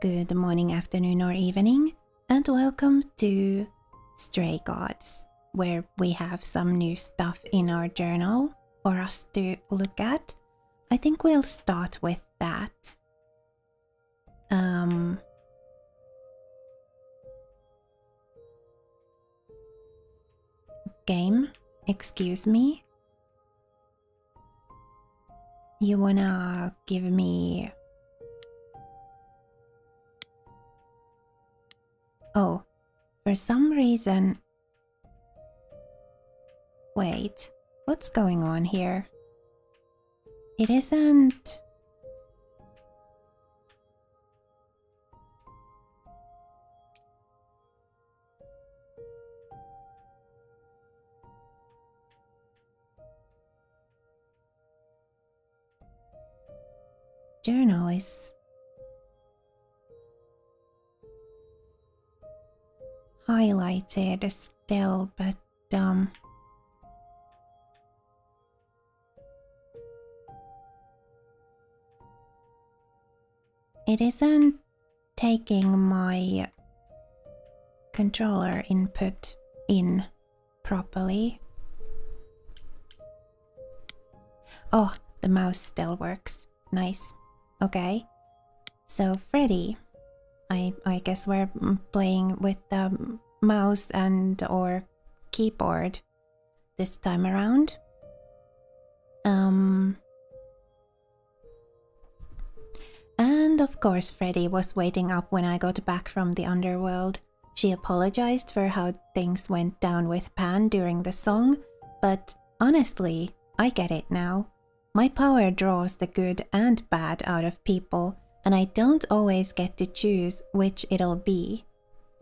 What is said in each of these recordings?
Good morning, afternoon, or evening, and welcome to Stray Gods, where we have some new stuff in our journal for us to look at. I think we'll start with that. Game, excuse me. You wanna give me... Oh, for some reason... Wait, what's going on here? It isn't... Journal is highlighted still, but it isn't taking my controller input in properly. Oh, the mouse still works. Nice. Okay. So Freddy, I guess we're playing with the mouse and or keyboard this time around. And of course Freddy was waiting up when I got back from the underworld. She apologized for how things went down with Pan during the song, but honestly, I get it now. My power draws the good and bad out of people, and I don't always get to choose which it'll be.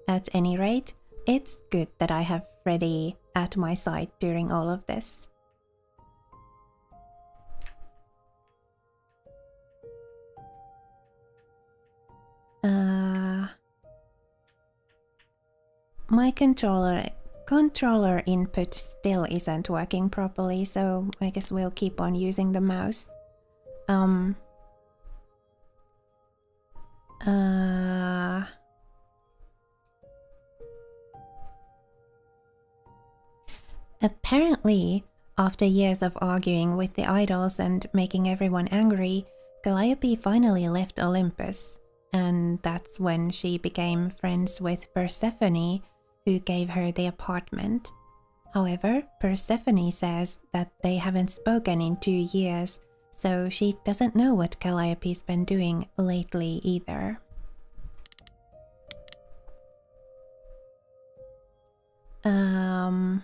At any rate, it's good that I have Freddy at my side during all of this. My controller input still isn't working properly, so I guess we'll keep on using the mouse. Apparently, after years of arguing with the idols and making everyone angry, Calliope finally left Olympus, and that's when she became friends with Persephone, who gave her the apartment. However, Persephone says that they haven't spoken in 2 years, so she doesn't know what Calliope's been doing lately either. I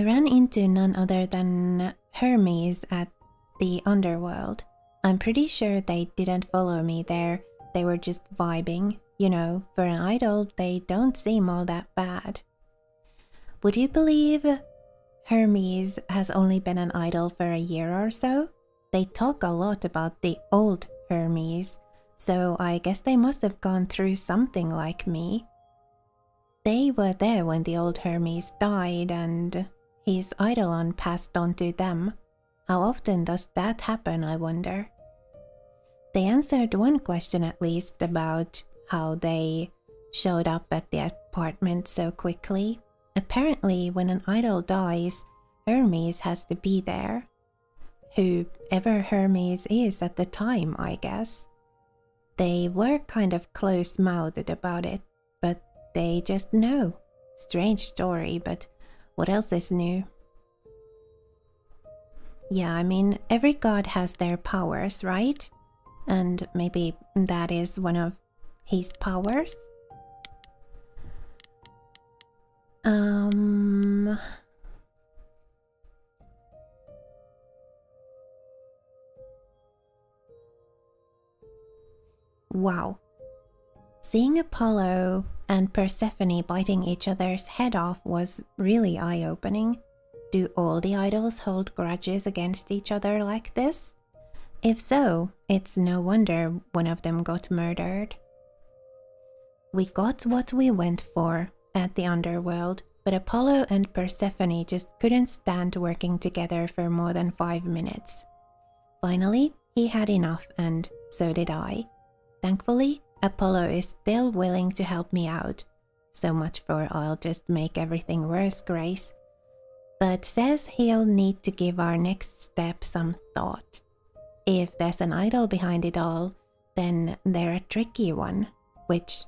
ran into none other than Hermes at the underworld. I'm pretty sure they didn't follow me there, they were just vibing. You know, for an idol, they don't seem all that bad. Would you believe Hermes has only been an idol for a year or so? They talk a lot about the old Hermes, so I guess they must have gone through something like me. They were there when the old Hermes died and his eidolon passed on to them. How often does that happen, I wonder? They answered one question at least about how they showed up at the apartment so quickly. Apparently, when an idol dies, Hermes has to be there. Whoever Hermes is at the time, I guess. They were kind of close-mouthed about it, but they just know. Strange story, but what else is new? Yeah, I mean, every god has their powers, right? And maybe that is one of his powers? Wow. Seeing Apollo and Persephone biting each other's head off was really eye-opening. Do all the idols hold grudges against each other like this? If so, it's no wonder one of them got murdered. We got what we went for at the underworld, but Apollo and Persephone just couldn't stand working together for more than 5 minutes. Finally, he had enough, and so did I. Thankfully, Apollo is still willing to help me out. So much for I'll just make everything worse, Grace. But says he'll need to give our next step some thought. If there's an idol behind it all, then they're a tricky one, which,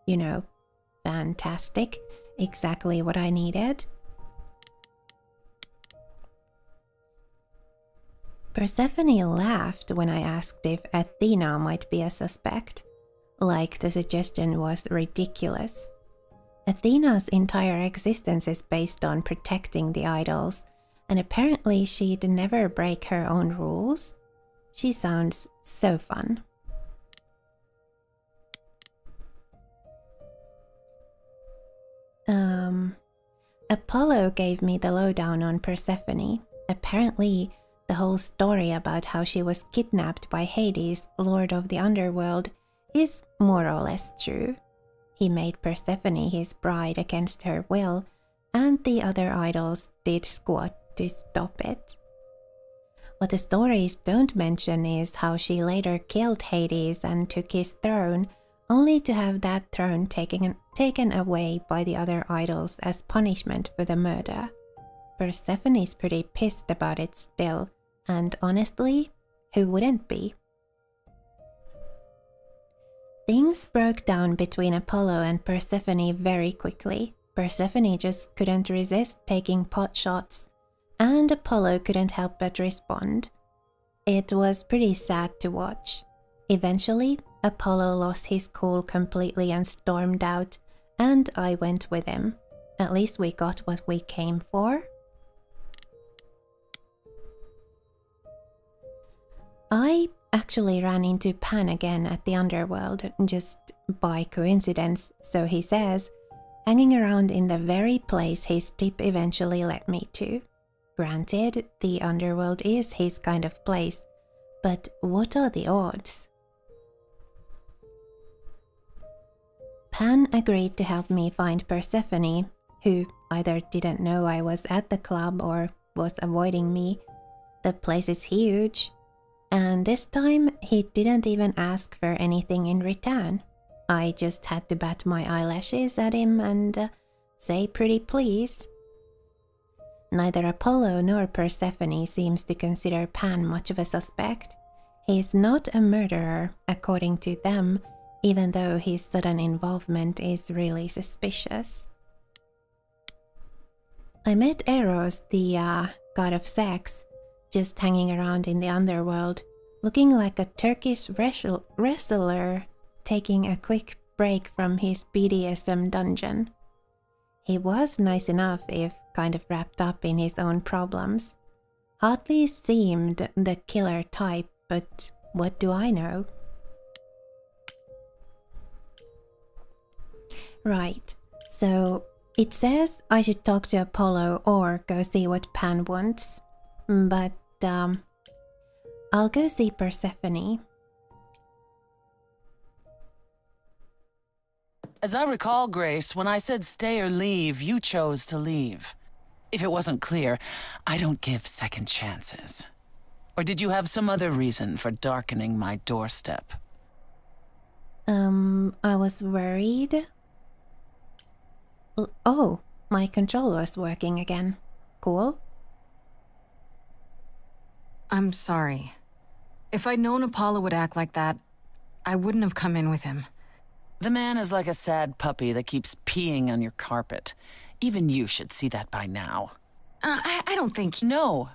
you know, fantastic, exactly what I needed. Persephone laughed when I asked if Athena might be a suspect, like the suggestion was ridiculous. Athena's entire existence is based on protecting the idols, and apparently she'd never break her own rules. She sounds so fun. Apollo gave me the lowdown on Persephone. Apparently, the whole story about how she was kidnapped by Hades, Lord of the Underworld, is more or less true. He made Persephone his bride against her will, and the other idols did squat to stop it. What the stories don't mention is how she later killed Hades and took his throne, only to have that throne taken away by the other idols as punishment for the murder. Persephone's pretty pissed about it still, and honestly, who wouldn't be? Things broke down between Apollo and Persephone very quickly. Persephone just couldn't resist taking pot shots, and Apollo couldn't help but respond. It was pretty sad to watch. Eventually, Apollo lost his cool completely and stormed out, and I went with him. At least we got what we came for. I actually ran into Pan again at the underworld, just by coincidence, so he says, hanging around in the very place his tip eventually led me to. Granted, the underworld is his kind of place, but what are the odds? Pan agreed to help me find Persephone, who either didn't know I was at the club or was avoiding me. The place is huge, and this time he didn't even ask for anything in return. I just had to bat my eyelashes at him and say pretty please. Neither Apollo nor Persephone seems to consider Pan much of a suspect. He's not a murderer, according to them, even though his sudden involvement is really suspicious. I met Eros, the god of sex, just hanging around in the underworld, looking like a Turkish wrestler taking a quick break from his BDSM dungeon. He was nice enough if kind of wrapped up in his own problems. Hardly seemed the killer type, but what do I know? Right, so it says I should talk to Apollo or go see what Pan wants, but I'll go see Persephone. As I recall, Grace, when I said stay or leave, you chose to leave. If it wasn't clear, I don't give second chances. Or did you have some other reason for darkening my doorstep? I was worried. Oh, my controller's working again. Cool. I'm sorry. If I'd known Apollo would act like that, I wouldn't have come in with him. The man is like a sad puppy that keeps peeing on your carpet. Even you should see that by now. I don't think... No,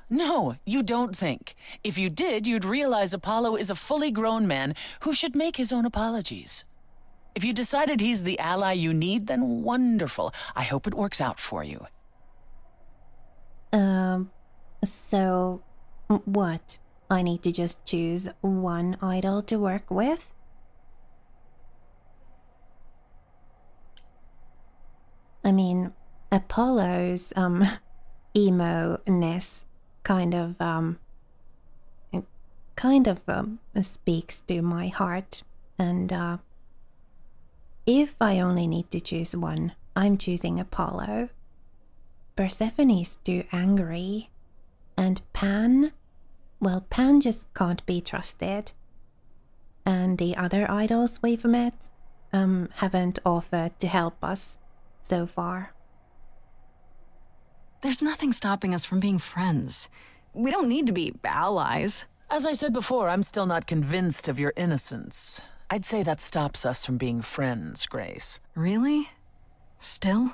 you don't think. If you did, you'd realize Apollo is a fully grown man who should make his own apologies. If you decided he's the ally you need, then wonderful. I hope it works out for you. So... what? I need to just choose one idol to work with? I mean, Apollo's, emo-ness kind of speaks to my heart, and, if I only need to choose one, I'm choosing Apollo. Persephone's too angry, and Pan, well, Pan just can't be trusted. and the other idols we've met haven't offered to help us so far. There's nothing stopping us from being friends. We don't need to be allies. As I said before, I'm still not convinced of your innocence. I'd say that stops us from being friends, Grace. Really? Still?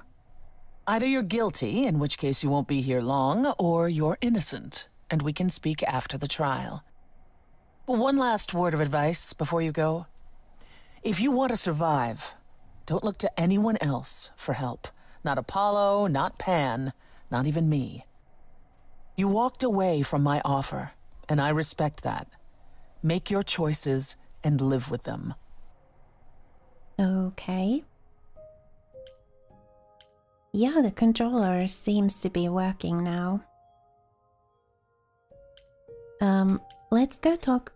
Either you're guilty, in which case you won't be here long, or you're innocent, and we can speak after the trial. One last word of advice before you go. If you want to survive, don't look to anyone else for help. Not Apollo, not Pan, not even me. You walked away from my offer, and I respect that. Make your choices and live with them. Okay. Yeah, the controller seems to be working now. Let's go talk.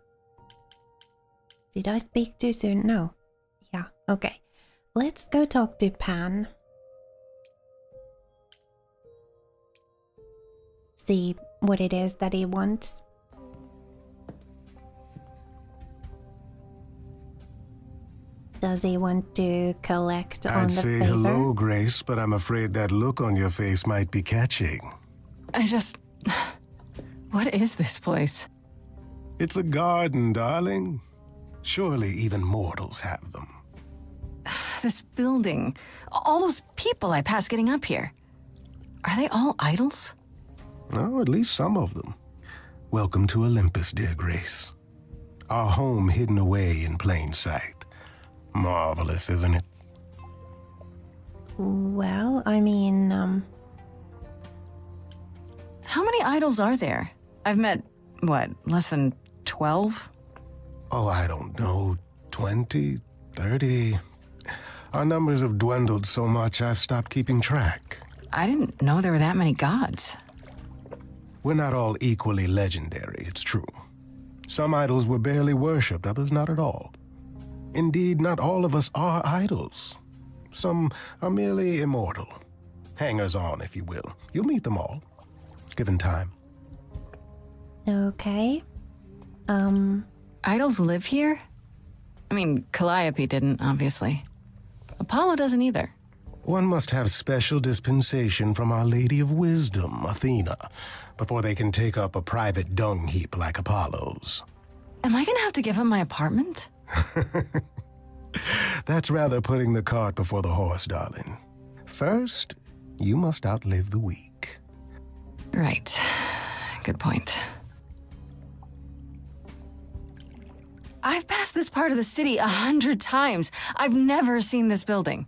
Did I speak too soon? No. Yeah, okay. Let's go talk to Pan. See what it is that he wants. Does he want to collect on I'd the say favor? hello, Grace, but I'm afraid that look on your face might be catching. What is this place? It's a garden, darling. Surely even mortals have them. This building. All those people I pass getting up here. Are they all idols? Oh, at least some of them. Welcome to Olympus, dear Grace. Our home hidden away in plain sight. Marvelous, isn't it? Well, I mean, How many idols are there? I've met, what, less than 12? Oh, I don't know, 20, 30. Our numbers have dwindled so much I've stopped keeping track. I didn't know there were that many gods. We're not all equally legendary, it's true. Some idols were barely worshipped, others not at all. Indeed, not all of us are idols. Some are merely immortal. Hangers-on, if you will. You'll meet them all, given time. okay. Idols live here? I mean, Calliope didn't, obviously. Apollo doesn't either. One must have special dispensation from Our Lady of Wisdom, Athena, before they can take up a private dung heap like Apollo's. Am I gonna have to give him my apartment? That's rather putting the cart before the horse, darling. First, you must outlive the weak. Right. Good point. I've passed this part of the city 100 times. I've never seen this building.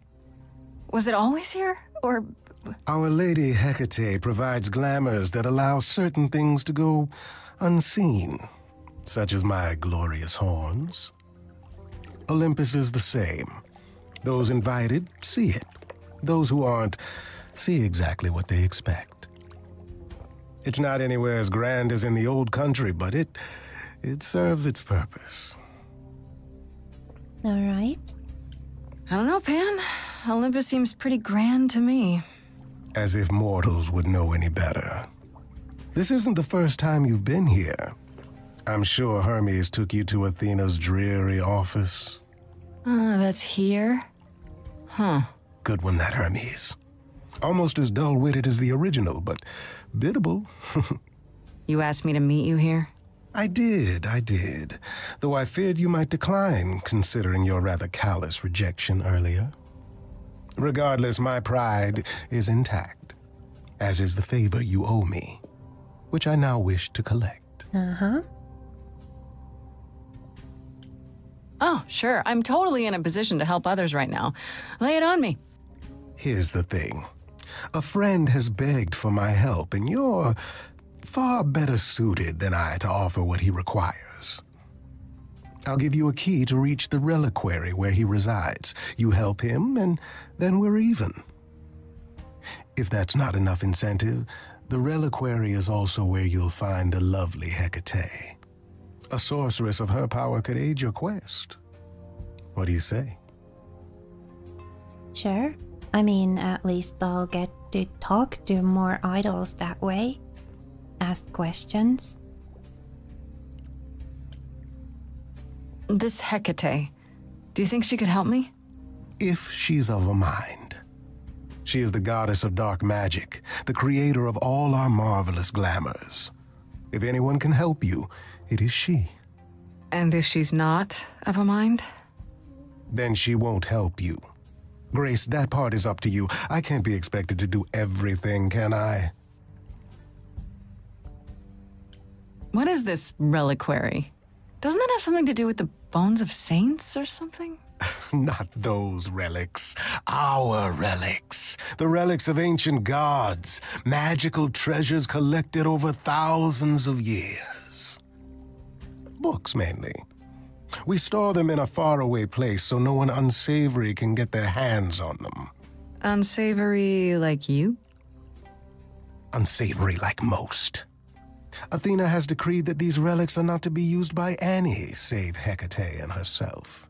Was it always here, or...? Our Lady Hecate provides glamours that allow certain things to go unseen, such as my glorious horns. Olympus is the same. Those invited see it. Those who aren't see exactly what they expect. It's not anywhere as grand as in the old country, but it serves its purpose. All right. I don't know, Pan. Olympus seems pretty grand to me. As if mortals would know any better. This isn't the first time you've been here. I'm sure Hermes took you to Athena's dreary office. That's here? Huh. Good one, that Hermes. Almost as dull-witted as the original, but biddable. You asked me to meet you here? I did. Though I feared you might decline, considering your rather callous rejection earlier. Regardless, my pride is intact, as is the favor you owe me, which I now wish to collect. Uh-huh. Oh, sure. I'm totally in a position to help others right now. Lay it on me. Here's the thing. A friend has begged for my help, and you're far better suited than I to offer what he requires. I'll give you a key to reach the reliquary where he resides. You help him, and then we're even. If that's not enough incentive, the reliquary is also where you'll find the lovely Hecate. A sorceress of her power could aid your quest. What do you say? Sure. I mean, at least I'll get to talk to more idols that way. Ask questions. This Hecate, do you think she could help me? If she's of a mind. She is the goddess of dark magic, the creator of all our marvelous glamours. If anyone can help you, it is she. And if she's not of a mind? Then she won't help you. Grace, that part is up to you. I can't be expected to do everything, can I? What is this reliquary? Doesn't that have something to do with the bones of saints or something? Not those relics. Our relics. The relics of ancient gods. Magical treasures collected over thousands of years. Books, mainly. We store them in a faraway place so no one unsavory can get their hands on them. Unsavory like you? Unsavory like most. Athena has decreed that these relics are not to be used by any save Hecate and herself.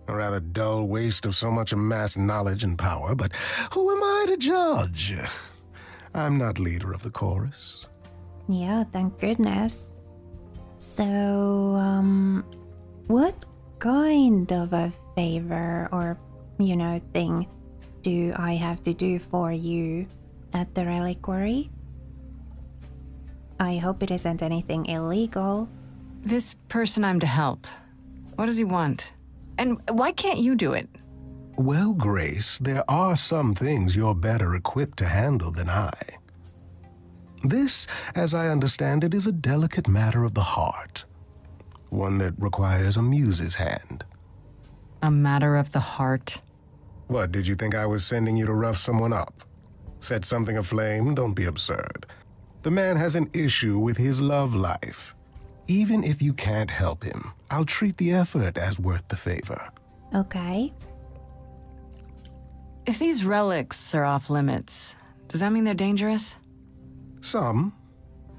A rather dull waste of so much amassed knowledge and power, but who am I to judge? I'm not leader of the chorus. Yeah, thank goodness. So, what kind of a favor or, thing do I have to do for you at the reliquary? I hope it isn't anything illegal. This person I'm to help, what does he want? And why can't you do it? Well, Grace, there are some things you're better equipped to handle than I. This, as I understand it, is a delicate matter of the heart. One that requires a muse's hand. A matter of the heart? What, did you think I was sending you to rough someone up? Set something aflame? Don't be absurd. The man has an issue with his love life. Even if you can't help him, I'll treat the effort as worth the favor. Okay. If these relics are off limits, does that mean they're dangerous? Some,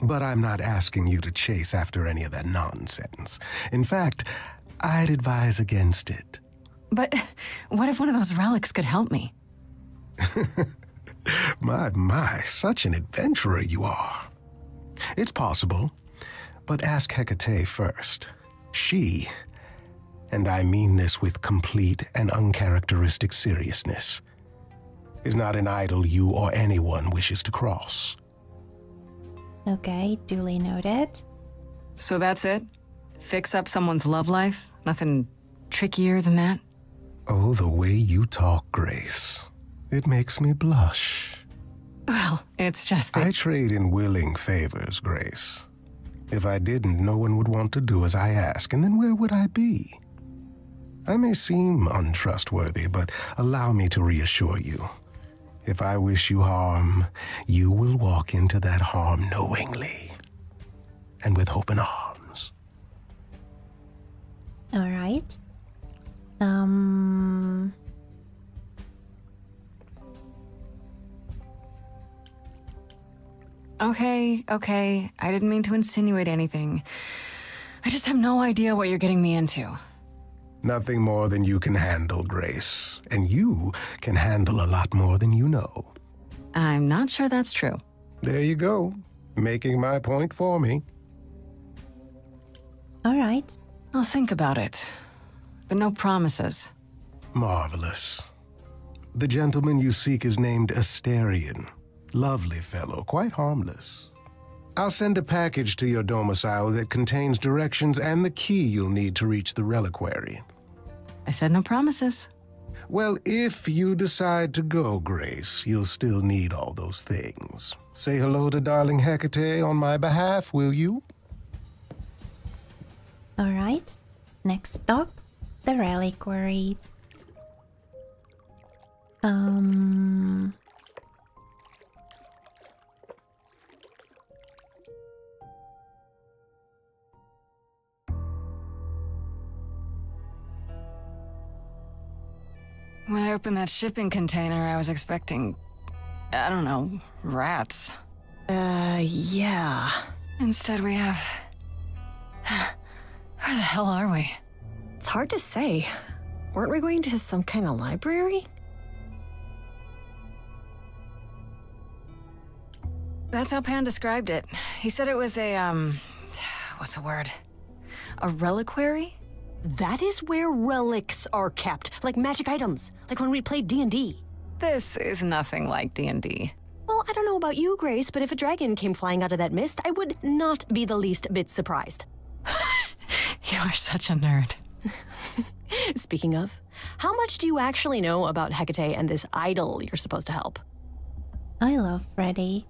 but I'm not asking you to chase after any of that nonsense. In fact, I'd advise against it. But what if one of those relics could help me? My, such an adventurer you are. It's possible, but ask Hecate first. She, and I mean this with complete and uncharacteristic seriousness, is not an idol you or anyone wishes to cross. Okay, duly noted. So that's it? Fix up someone's love life? Nothing trickier than that? Oh, the way you talk, Grace. It makes me blush. Well, it's just that... I trade in willing favors, Grace. If I didn't, no one would want to do as I ask, and then where would I be? I may seem untrustworthy, but allow me to reassure you. If I wish you harm, you will walk into that harm knowingly and with open arms. All right. Okay. I didn't mean to insinuate anything. I just have no idea what you're getting me into. Nothing more than you can handle, Grace. And you can handle a lot more than you know. I'm not sure that's true. There you go. Making my point for me. All right. I'll think about it. But no promises. Marvelous. The gentleman you seek is named Asterion. Lovely fellow, quite harmless. I'll send a package to your domicile that contains directions and the key you'll need to reach the reliquary. I said no promises. Well, if you decide to go, Grace, you'll still need all those things. Say hello to darling Hecate on my behalf, will you? All right. Next stop, the reliquary. When I opened that shipping container, I was expecting, I don't know, rats. Yeah. Instead we have... Where the hell are we? It's hard to say. Weren't we going to some kind of library? That's how Pan described it. He said it was a, what's the word? A reliquary? That is where relics are kept, like magic items, like when we played D&D. This is nothing like D&D. Well, I don't know about you, Grace, but if a dragon came flying out of that mist, I would not be the least bit surprised. You are such a nerd. Speaking of, how much do you actually know about Hecate and this idol you're supposed to help? I love Freddy.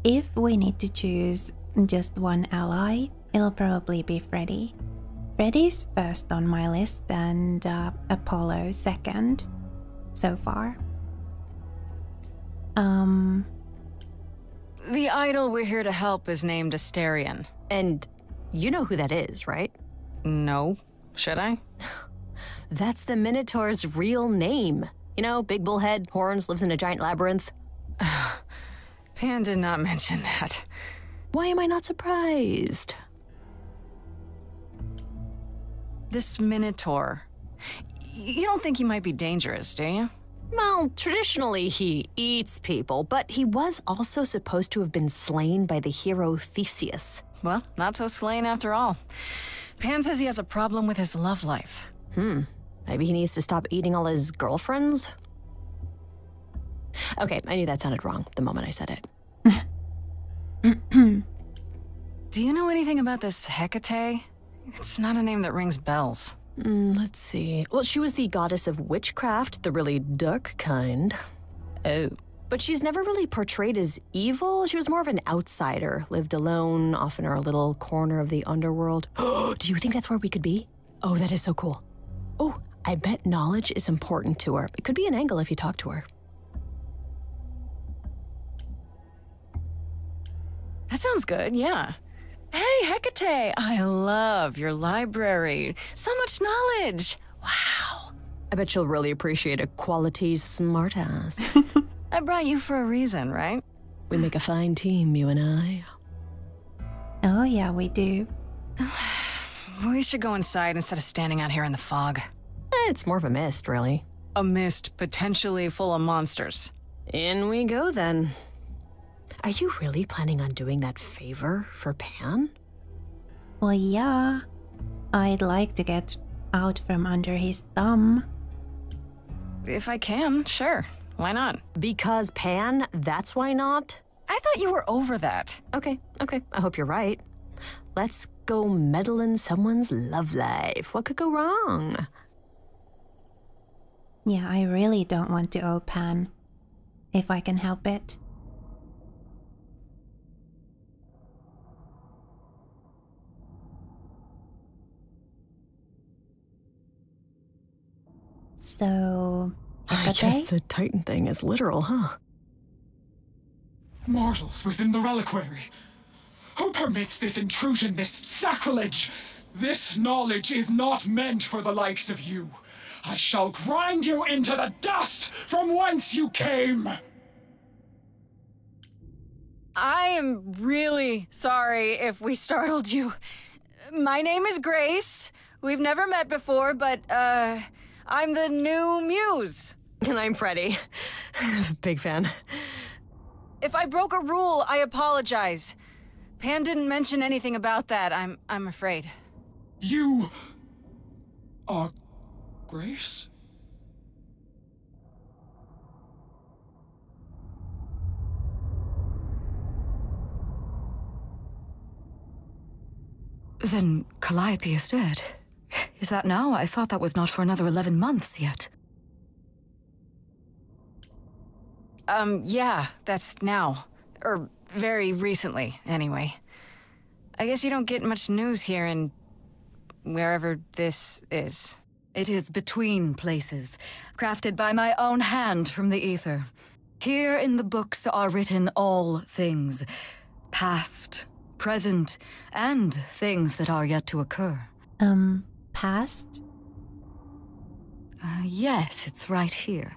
If we need to choose just one ally, it'll probably be Freddy. Freddy's first on my list and Apollo second so far. The idol we're here to help is named Asterion. And you know who that is, right? No. Should I? That's the Minotaur's real name. You know, big bullhead, horns, lives in a giant labyrinth. Pan did not mention that. Why am I not surprised? This Minotaur. You don't think he might be dangerous, do you? Well, traditionally he eats people, but he was also supposed to have been slain by the hero Theseus. Well, not so slain after all. Pan says he has a problem with his love life. Maybe he needs to stop eating all his girlfriends? Okay, I knew that sounded wrong the moment I said it. Do you know anything about this Hecate? It's not a name that rings bells. Let's see. Well, she was the goddess of witchcraft, the really dark kind. Oh. But she's never really portrayed as evil. She was more of an outsider, lived alone, off in her little corner of the underworld. Do you think that's where we could be? Oh, that is so cool. Oh, I bet knowledge is important to her. It could be an angle if you talk to her. That sounds good, yeah. Hey, Hecate, I love your library. So much knowledge. Wow. I bet she'll really appreciate a quality smartass. I brought you for a reason, right? We make a fine team, you and I. Oh yeah, we do. We should go inside instead of standing out here in the fog. It's more of a mist, really. A mist potentially full of monsters. In we go, then. Are you really planning on doing that favor for Pan? Well, yeah. I'd like to get out from under his thumb. If I can, sure. Why not? Because Pan, that's why not? I thought you were over that. Okay. I hope you're right. Let's go meddle in someone's love life. What could go wrong? Yeah, I really don't want to owe Pan. If I can help it. So, I guess the Titan thing is literal, huh? Mortals within the reliquary. Who permits this intrusion, this sacrilege? This knowledge is not meant for the likes of you. I shall grind you into the dust from whence you came. I am really sorry if we startled you. My name is Grace. We've never met before, but, I'm the new muse. And I'm Freddy. Big fan. If I broke a rule, I apologize. Pan didn't mention anything about that, I'm afraid. You are Grace? Then Calliope is dead. Is that now? I thought that was not for another 11 months yet. Yeah, that's now. Or very recently, anyway. I guess you don't get much news here in wherever this is. It is between places, crafted by my own hand from the ether. Here in the books are written all things. Past, present, and things that are yet to occur. Past? Yes, it's right here.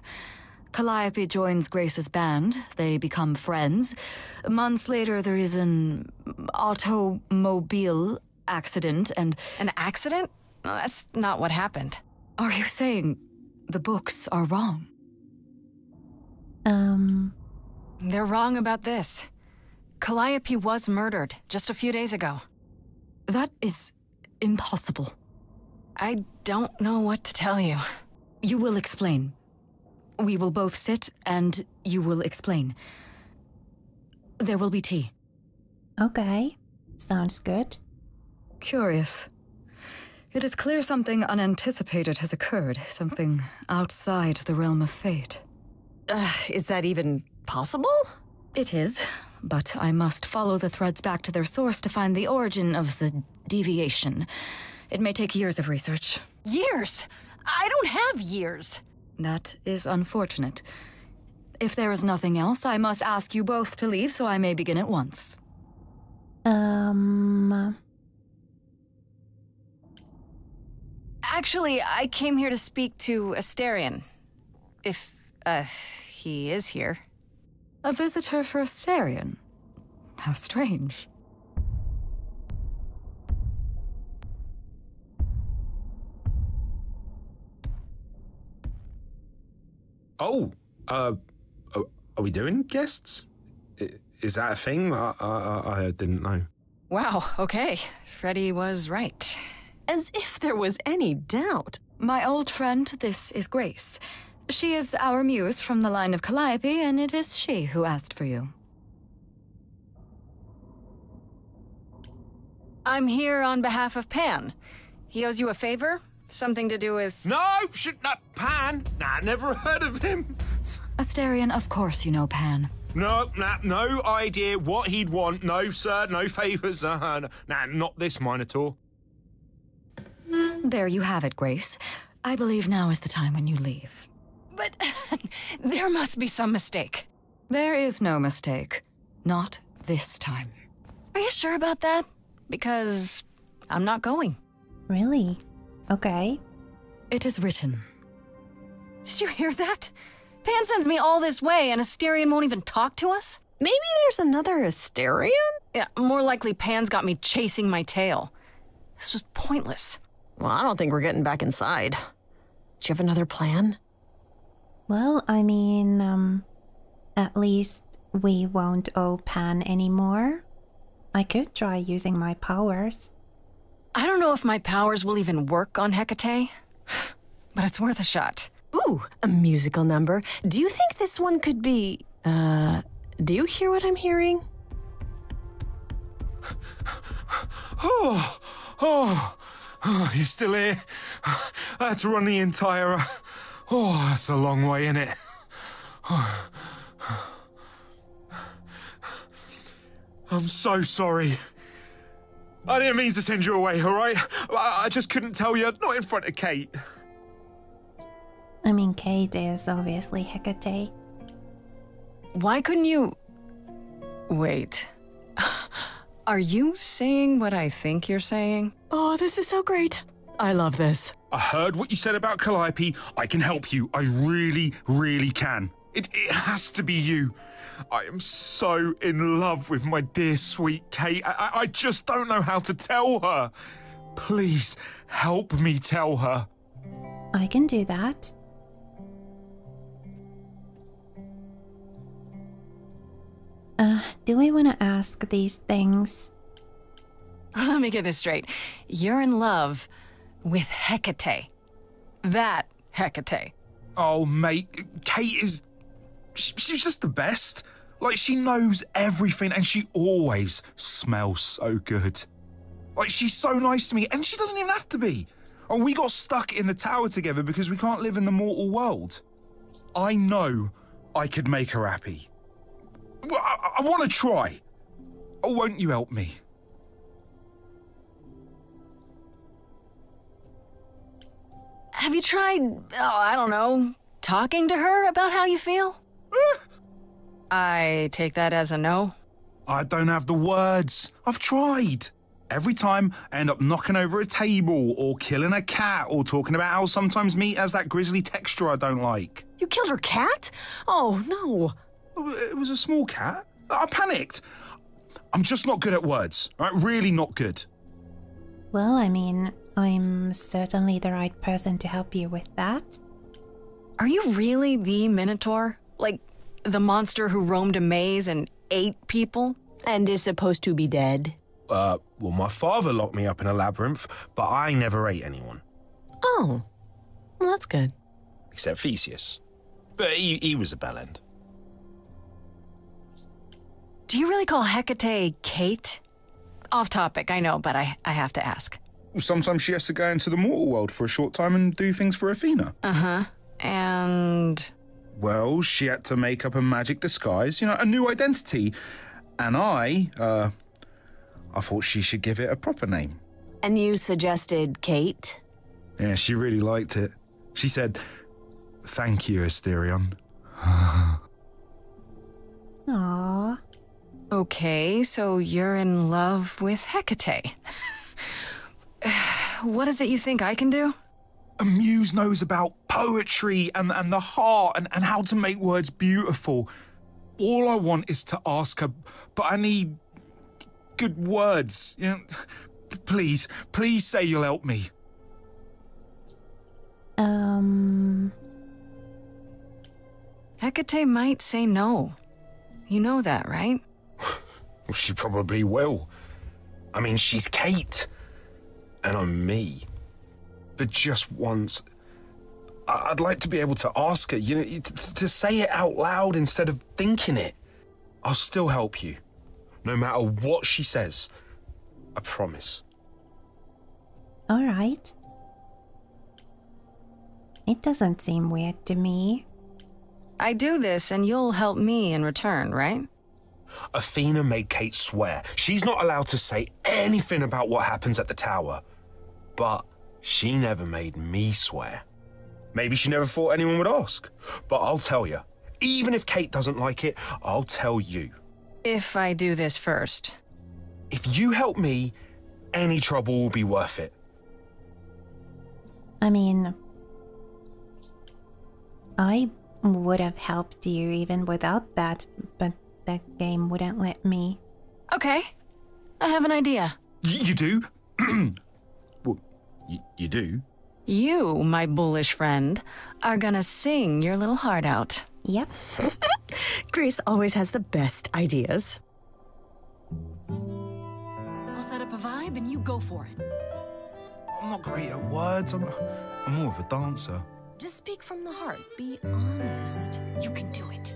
Calliope joins Grace's band. They become friends. Months later, there is an automobile accident and... An accident? No, that's not what happened. Are you saying the books are wrong? They're wrong about this. Calliope was murdered just a few days ago. That is impossible. I don't know what to tell you. You will explain. We will both sit, and you will explain. There will be tea. Okay, sounds good. Curious. It is clear something unanticipated has occurred, something outside the realm of fate. Is that even possible? It is, but I must follow the threads back to their source to find the origin of the deviation. It may take years of research. Years? I don't have years. That is unfortunate. If there is nothing else, I must ask you both to leave so I may begin at once. Actually, I came here to speak to Asterion. If, he is here. A visitor for Asterion? How strange. Oh, are we doing guests? Is that a thing? I didn't know. Wow, okay. Freddy was right. As if there was any doubt. My old friend, this is Grace. She is our muse from the line of Calliope, and it is she who asked for you. I'm here on behalf of Pan. He owes you a favor? Something to do with... No, not Pan. Nah, never heard of him. Asterion, of course you know Pan. No idea what he'd want. No, sir, no favours. Nah, not this Minotaur. There you have it, Grace. I believe now is the time when you leave. But there must be some mistake. There is no mistake. Not this time. Are you sure about that? Because I'm not going. Really? Okay. It is written. Did you hear that? Pan sends me all this way and Asterion won't even talk to us? Maybe there's another Asterion? Yeah, more likely Pan's got me chasing my tail. This was pointless. Well, I don't think we're getting back inside. Do you have another plan? Well, I mean, at least we won't owe Pan anymore. I could try using my powers. I don't know if my powers will even work on Hecate, but it's worth a shot. Ooh, a musical number. Do you think this one could be, do you hear what I'm hearing? Oh, you still here? I had to run the entire... Oh, that's a long way, innit? I'm so sorry. I didn't mean to send you away, all right? I just couldn't tell you, not in front of Kate. I mean, Kate is obviously Hecate. Why couldn't you... Wait. Are you saying what I think you're saying? Oh, this is so great. I love this. I heard what you said about Calliope. I can help you. I really, really can. It has to be you. I am so in love with my dear sweet Kate. I just don't know how to tell her. Please help me tell her. I can do that. Do we want to ask these things? Let me get this straight. You're in love with Hecate. That Hecate. Oh, mate, Kate is... She's just the best. Like, she knows everything and she always smells so good. Like, she's so nice to me and she doesn't even have to be. Oh, we got stuck in the tower together because we can't live in the mortal world. I know I could make her happy. Well, I want to try. Oh, won't you help me? Have you tried, I don't know, talking to her about how you feel? I take that as a no. I don't have the words. I've tried. Every time I end up knocking over a table or killing a cat or talking about how sometimes meat has that grisly texture I don't like. You killed her cat? Oh, no. It was a small cat. I panicked. I'm just not good at words. Right? Really not good. Well, I mean, I'm certainly the right person to help you with that. Are you really the Minotaur? Like, the monster who roamed a maze and ate people? And is supposed to be dead? Well, my father locked me up in a labyrinth, but I never ate anyone. Oh, well, that's good. Except Theseus. But he was a bellend. Do you really call Hecate Kate? Off topic, I know, but I have to ask. Sometimes she has to go into the mortal world for a short time and do things for Athena. Uh-huh. And... Well, she had to make up a magic disguise, you know, a new identity. And I thought she should give it a proper name. And you suggested Kate? Yeah, she really liked it. She said, "Thank you, Asterion." Aww. Okay, so you're in love with Hecate. What is it you think I can do? A muse knows about poetry and the heart and how to make words beautiful. All I want is to ask her, but I need good words. You know, please say you'll help me. Hecate might say no. You know that, right? Well, she probably will. I mean, she's Kate. And I'm me. But just once, I'd like to be able to ask her, you know, to say it out loud instead of thinking it. I'll still help you, no matter what she says. I promise. All right. It doesn't seem weird to me. I do this and you'll help me in return, right? Athena made Kate swear she's not allowed to say anything about what happens at the tower. But she never made me swear. Maybe she never thought anyone would ask. But I'll tell you, even if Kate doesn't like it, I'll tell you. If I do this first. If you help me, any trouble will be worth it. I mean, I would have helped you even without that, but that game wouldn't let me. Okay, I have an idea. You do? Well, you do? You, my bullish friend, are gonna sing your little heart out. Yep. Grace always has the best ideas. I'll set up a vibe and you go for it. I'm not great at words. I'm more of a dancer. Just speak from the heart. Be honest. You can do it.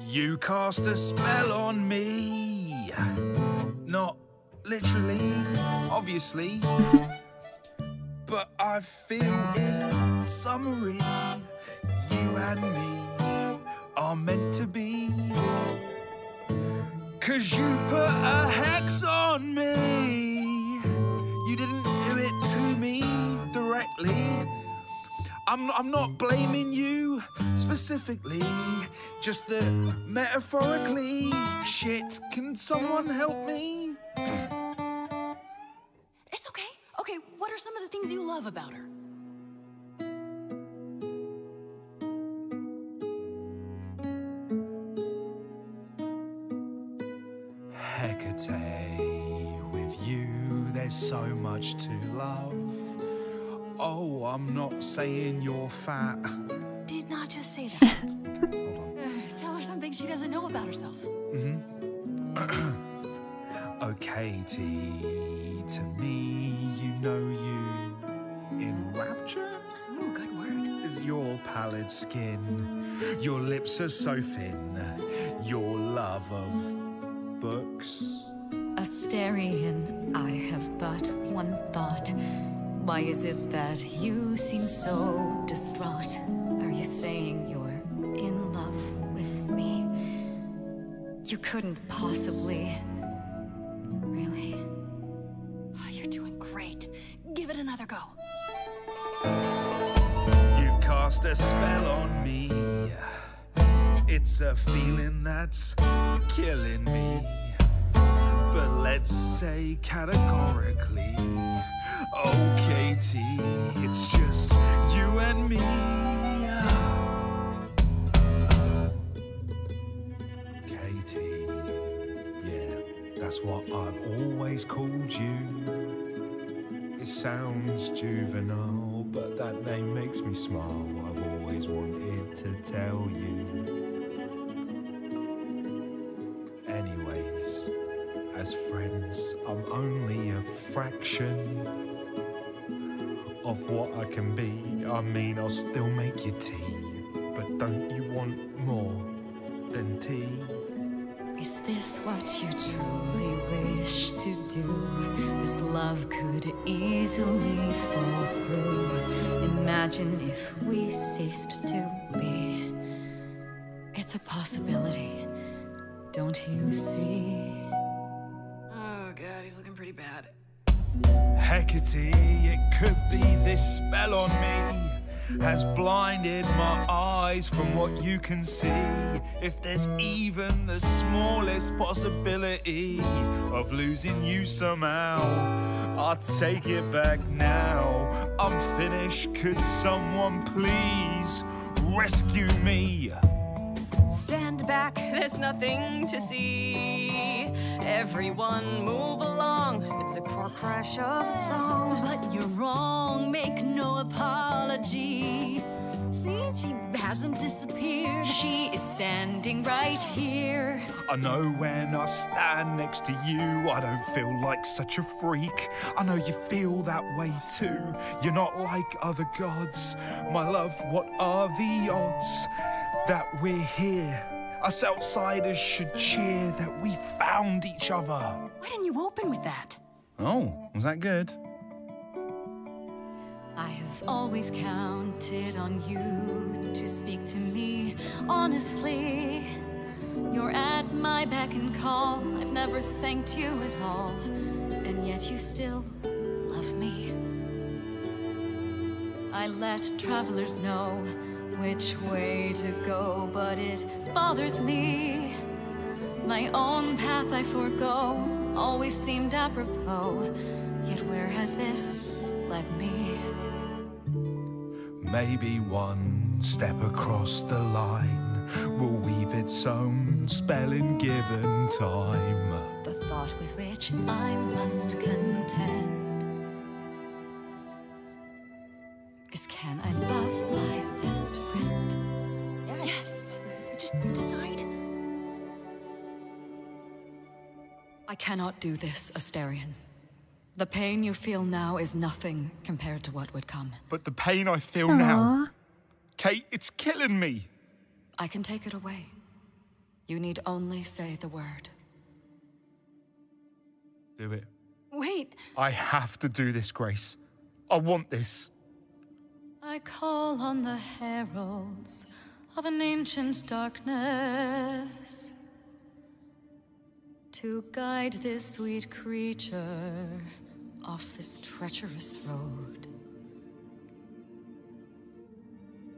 You cast a spell on me. Not literally, obviously. But I feel in summary, you and me are meant to be. 'Cause you put a hex on me. You didn't do it to me directly. I'm not blaming you specifically, just that metaphorically. Shit, can someone help me? It's okay. Okay, what are some of the things you love about her? Hecate, with you there's so much to love. Oh, I'm not saying you're fat. Did not just say that. Hold on. Tell her something she doesn't know about herself. Oh, Katie, to me, you know you enrapture? Ooh, good word. Is your pallid skin, your lips are so thin, your love of books. Asterion, I have but one thought. Why is it that you seem so distraught? Are you saying you're in love with me? You couldn't possibly. Really? Oh, you're doing great. Give it another go. You've cast a spell on me. It's a feeling that's killing me. But let's say categorically, oh, Katie, it's just you and me. Katie, yeah, that's what I've always called you. It sounds juvenile, but that name makes me smile. I've always wanted to tell you. Anyway, as friends. I'm only a fraction of what I can be. I mean, I'll still make you tea, but don't you want more than tea? Is this what you truly wish to do? This love could easily fall through. Imagine if we ceased to be. It's a possibility, don't you see? Oh god, he's looking pretty bad. Hecate, it could be this spell on me has blinded my eyes from what you can see. If there's even the smallest possibility of losing you somehow, I'll take it back now. I'm finished, could someone please rescue me? Stand back, there's nothing to see. Everyone move along, it's a car crash of a song. But you're wrong, make no apology. See, she hasn't disappeared. She is standing right here. I know when I stand next to you, I don't feel like such a freak. I know you feel that way too. You're not like other gods. My love, what are the odds that we're here? Us outsiders should cheer that we found each other. Why didn't you open with that? Oh, was that good? I have always counted on you to speak to me honestly. You're at my beck and call. I've never thanked you at all, and yet you still love me. I let travelers know which way to go, but it bothers me. My own path I forego always seemed apropos, yet where has this led me? Maybe one step across the line will weave its own spell in given time. The thought with which I must contend is, can I love my best friend? Yes. Just decide. I cannot do this, Asterion. The pain you feel now is nothing compared to what would come. But the pain I feel now, Kate, it's killing me. I can take it away. You need only say the word. Do it. Wait. I have to do this, Grace. I want this. I call on the heralds of an ancient darkness to guide this sweet creature off this treacherous road.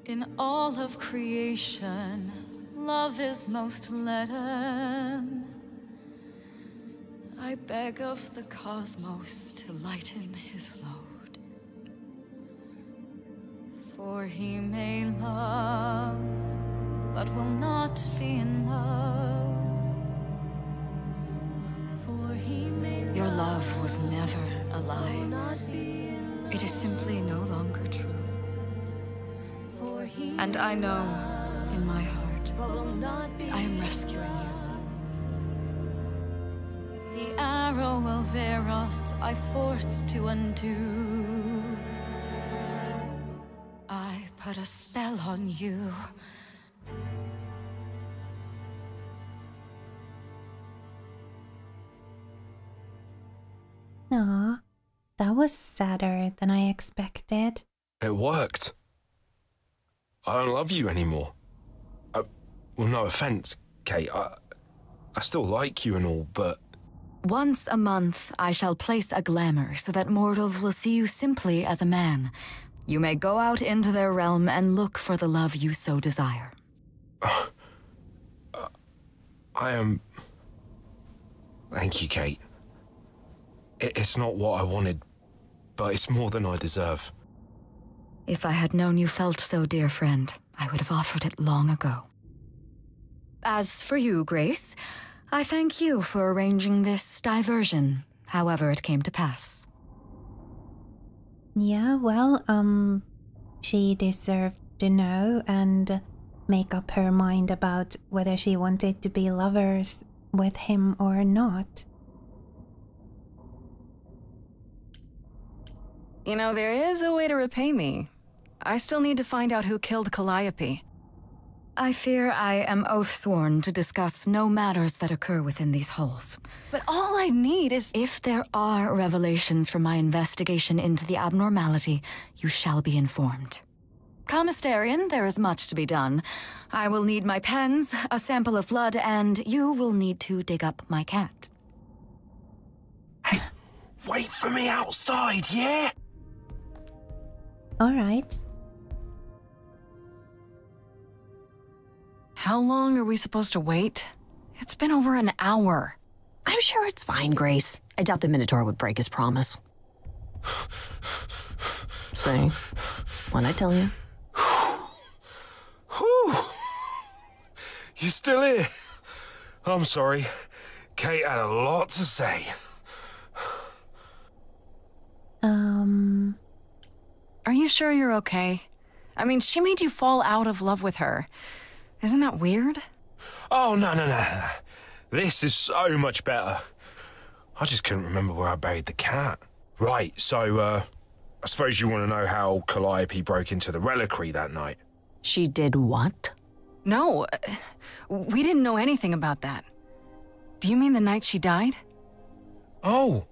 In all of creation, love is most leaden. I beg of the cosmos to lighten his load. For he may love, but will not be in love. For he may love, Your love was never a lie. It is simply no longer true. And I know, in my heart, I am rescuing you. the arrow of Eros I forced to undo. I put a spell on you. Aw, that was sadder than I expected. It worked. I don't love you anymore. Well, no offense, Kate. I still like you and all, but... Once a month, I shall place a glamour so that mortals will see you simply as a man. You may go out into their realm and look for the love you so desire. I am... Thank you, Kate. It's not what I wanted, but it's more than I deserve. If I had known you felt so, dear friend, I would have offered it long ago. As for you, Grace, I thank you for arranging this diversion, however it came to pass. Yeah, well, she deserved to know and make up her mind about whether she wanted to be lovers with him or not. You know, there is a way to repay me. I still need to find out who killed Calliope. I fear I am oath-sworn to discuss no matters that occur within these halls. But all I need is... If there are revelations from my investigation into the abnormality, you shall be informed. Commissarian, there is much to be done. I will need my pens, a sample of blood, and you will need to dig up my cat. Hey, wait for me outside, yeah? All right. How long are we supposed to wait? It's been over an hour. I'm sure it's fine, Grace. I doubt the Minotaur would break his promise. Say, what'd I tell you? Whew. You still here? I'm sorry. Kate had a lot to say. Are you sure you're okay? I mean, she made you fall out of love with her. Isn't that weird? Oh, no. This is so much better. I just couldn't remember where I buried the cat. Right, so, I suppose you want to know how Calliope broke into the reliquary that night. She did what? No, we didn't know anything about that. Do you mean the night she died? Oh,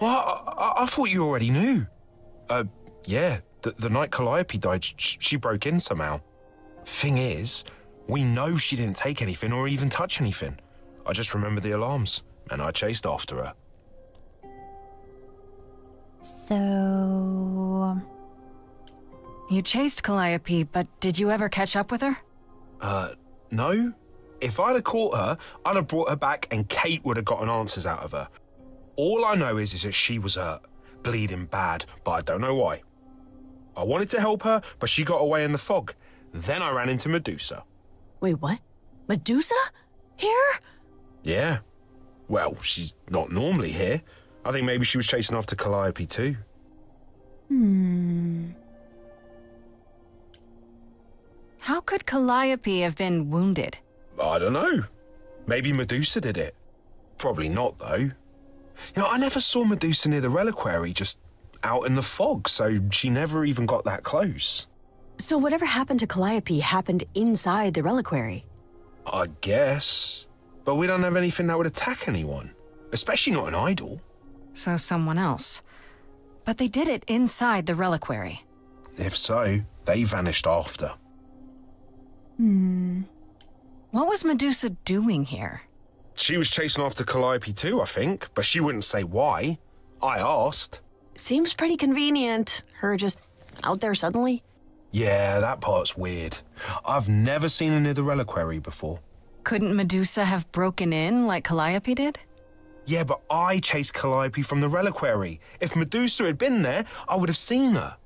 well, I thought you already knew. Yeah, the night Calliope died, she broke in somehow. Thing is, we know she didn't take anything or even touch anything. I just remember the alarms, and I chased after her. So... You chased Calliope, but did you ever catch up with her? No. If I'd have caught her, I'd have brought her back and Kate would have gotten answers out of her. All I know is that she was hurt, bleeding bad, but I don't know why. I wanted to help her, but she got away in the fog. Then I ran into Medusa. Wait, what? Medusa? Here? Yeah. Well, she's not normally here. I think maybe she was chasing after Calliope too. How could Calliope have been wounded? I don't know. Maybe Medusa did it. Probably not, though. You know, I never saw Medusa near the reliquary, just out in the fog, so she never even got that close. So whatever happened to Calliope happened inside the reliquary? I guess. But we don't have anything that would attack anyone. Especially not an idol. So someone else. But they did it inside the reliquary. If so, they vanished after. What was Medusa doing here? She was chasing after Calliope too, I think, but she wouldn't say why. I asked. Seems pretty convenient. Her just out there suddenly. Yeah, that part's weird. I've never seen her near the reliquary before. Couldn't Medusa have broken in like Calliope did? Yeah, but I chased Calliope from the reliquary. If Medusa had been there, I would have seen her.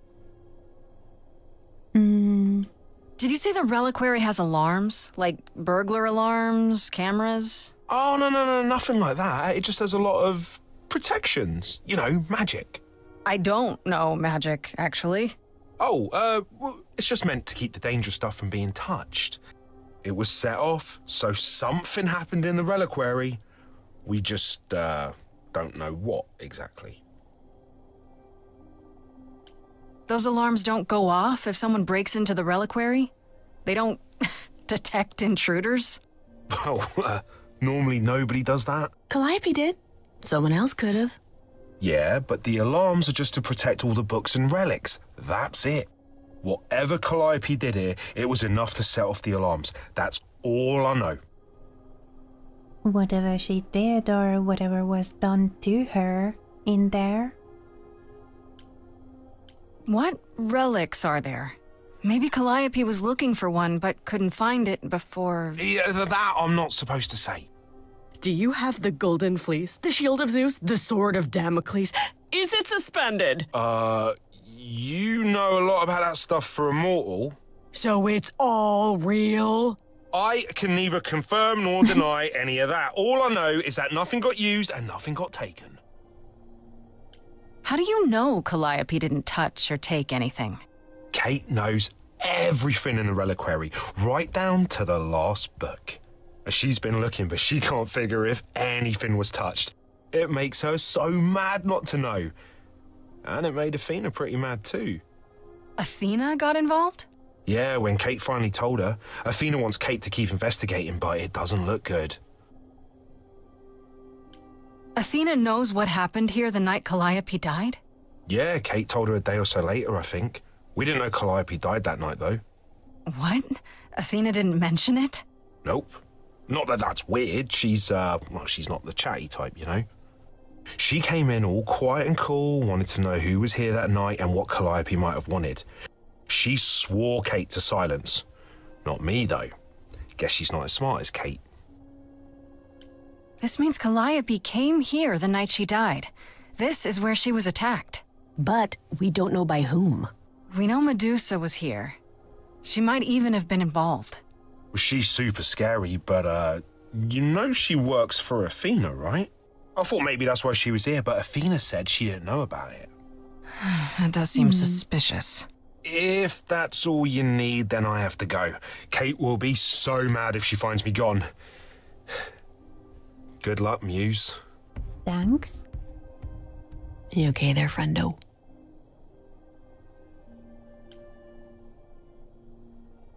Did you say the reliquary has alarms? Like burglar alarms, cameras? Oh, no, nothing like that. It just has a lot of protections. You know, magic. I don't know magic, actually. Oh, well, it's just meant to keep the dangerous stuff from being touched. It was set off, so something happened in the reliquary. We just, don't know what exactly. Those alarms don't go off if someone breaks into the reliquary? They don't detect intruders? Well, normally nobody does that. Calliope did. Someone else could have. Yeah, but the alarms are just to protect all the books and relics. That's it. Whatever Calliope did here, it was enough to set off the alarms. That's all I know. Whatever she did or whatever was done to her in there. What relics are there? Maybe Calliope was looking for one but couldn't find it before... Yeah, that I'm not supposed to say. Do you have the golden fleece, the shield of Zeus, the sword of Damocles? Is it suspended? You know a lot about that stuff for a mortal. So it's all real? I can neither confirm nor deny any of that. All I know is that nothing got used and nothing got taken. How do you know Calliope didn't touch or take anything? Kate knows everything in the reliquary, right down to the last book. She's been looking, but she can't figure if anything was touched. It makes her so mad not to know. And it made Athena pretty mad too. Athena got involved? Yeah, when Kate finally told her, Athena wants Kate to keep investigating, but it doesn't look good. Athena knows what happened here the night Calliope died? Yeah, Kate told her a day or so later, I think. We didn't know Calliope died that night, though. What? Athena didn't mention it? Nope. Not that that's weird. She's not the chatty type, you know? She came in all quiet and cool, wanted to know who was here that night and what Calliope might have wanted. She swore Kate to silence. Not me, though. Guess she's not as smart as Kate. This means Calliope came here the night she died. This is where she was attacked. But we don't know by whom. We know Medusa was here. She might even have been involved. She's super scary, but, you know she works for Athena, right? I thought maybe that's why she was here, but Athena said she didn't know about it. That does seem suspicious. If that's all you need, then I have to go. Kate will be so mad if she finds me gone. Good luck, Muse. Thanks. You okay there, friendo?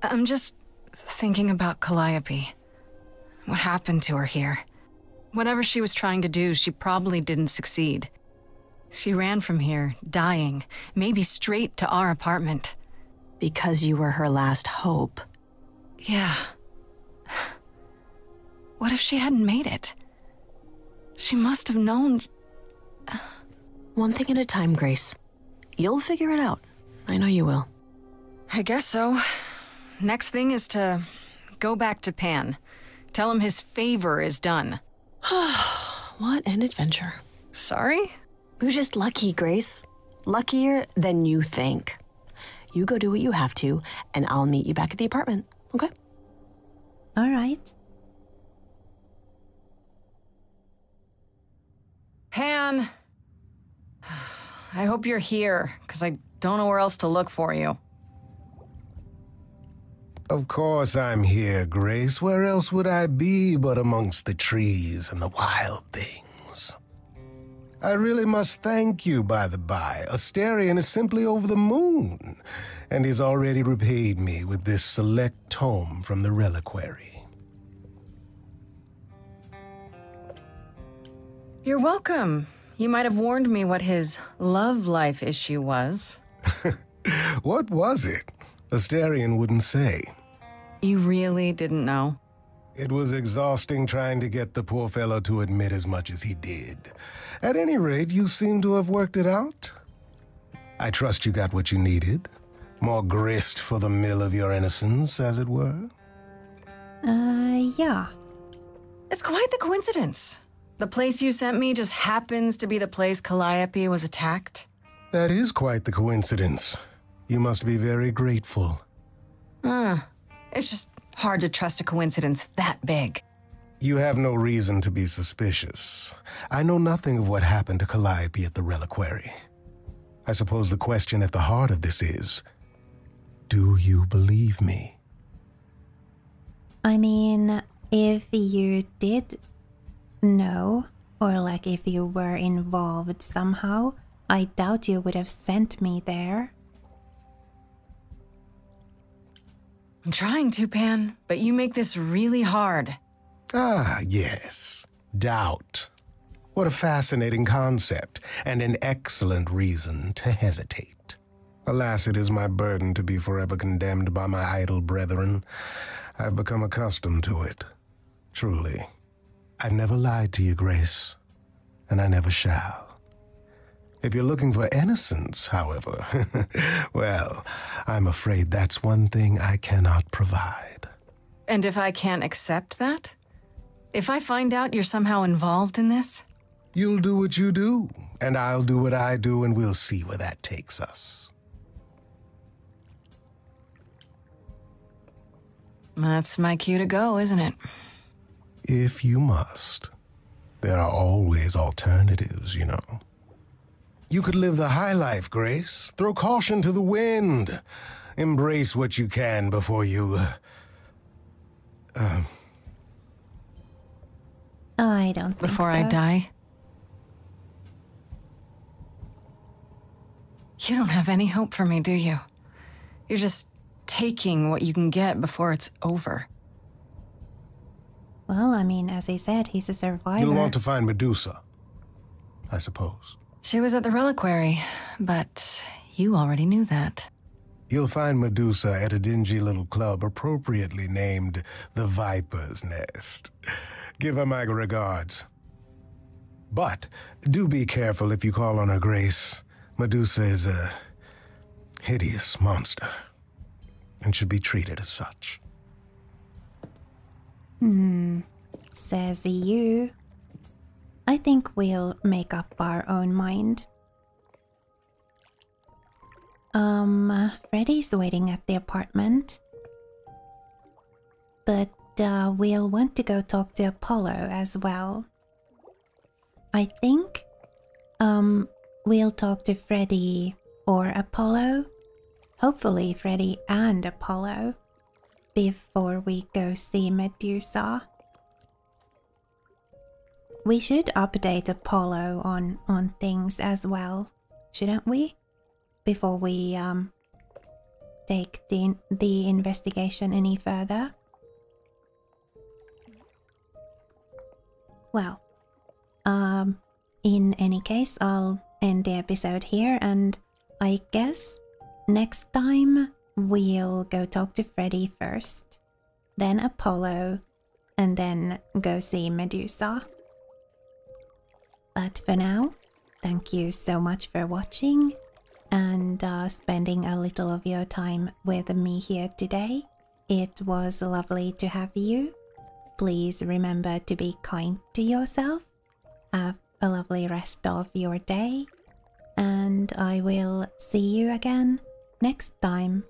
I'm just thinking about Calliope. What happened to her here? Whatever she was trying to do, she probably didn't succeed. She ran from here, dying, maybe straight to our apartment. Because you were her last hope. Yeah. What if she hadn't made it? She must have known. One thing at a time, Grace. You'll figure it out. I know you will. I guess so. Next thing is to go back to Pan. Tell him his favor is done. What an adventure. Sorry? You're just lucky, Grace. Luckier than you think. You go do what you have to, and I'll meet you back at the apartment, okay? All right. Pan! I hope you're here, because I don't know where else to look for you. Of course I'm here, Grace. Where else would I be but amongst the trees and the wild things? I really must thank you, by the by. Asterion is simply over the moon, and he's already repaid me with this select tome from the reliquary. You're welcome. You might have warned me what his love life issue was. What was it? Asterion wouldn't say. You really didn't know? It was exhausting trying to get the poor fellow to admit as much as he did. At any rate, you seem to have worked it out. I trust you got what you needed. More grist for the mill of your innocence, as it were. Yeah. It's quite the coincidence. The place you sent me just happens to be the place Calliope was attacked. That is quite the coincidence. You must be very grateful. It's just hard to trust a coincidence that big. You have no reason to be suspicious. I know nothing of what happened to Calliope at the reliquary. I suppose the question at the heart of this is, do you believe me? I mean, if you did know, or like if you were involved somehow, I doubt you would have sent me there. I'm trying to, Pan, but you make this really hard. Ah, yes. Doubt. What a fascinating concept, and an excellent reason to hesitate. Alas, it is my burden to be forever condemned by my idle brethren. I've become accustomed to it. Truly. I've never lied to you, Grace, and I never shall. If you're looking for innocence, however, well, I'm afraid that's one thing I cannot provide. And if I can't accept that? If I find out you're somehow involved in this? You'll do what you do, and I'll do what I do, and we'll see where that takes us. That's my cue to go, isn't it? If you must. There are always alternatives, you know. You could live the high life, Grace. Throw caution to the wind. Embrace what you can before you... I don't think Before so. I die? You don't have any hope for me, do you? You're just taking what you can get before it's over. Well, I mean, as he said, he's a survivor. You'll want to find Medusa, I suppose. She was at the reliquary, but you already knew that. You'll find Medusa at a dingy little club appropriately named the Viper's Nest. Give her my regards. But do be careful if you call on her grace. Medusa is a hideous monster and should be treated as such. Says you. I think we'll make up our own mind. Freddy's waiting at the apartment. But we'll want to go talk to Apollo as well. I think we'll talk to Freddy or Apollo. Hopefully Freddy and Apollo before we go see Medusa. We should update Apollo on things as well, shouldn't we? Before we take the investigation any further. Well, in any case, I'll end the episode here, and I guess next time we'll go talk to Freddy first, then Apollo, and then go see Medusa. But for now, thank you so much for watching and spending a little of your time with me here today. It was lovely to have you. Please remember to be kind to yourself. Have a lovely rest of your day. And I will see you again next time.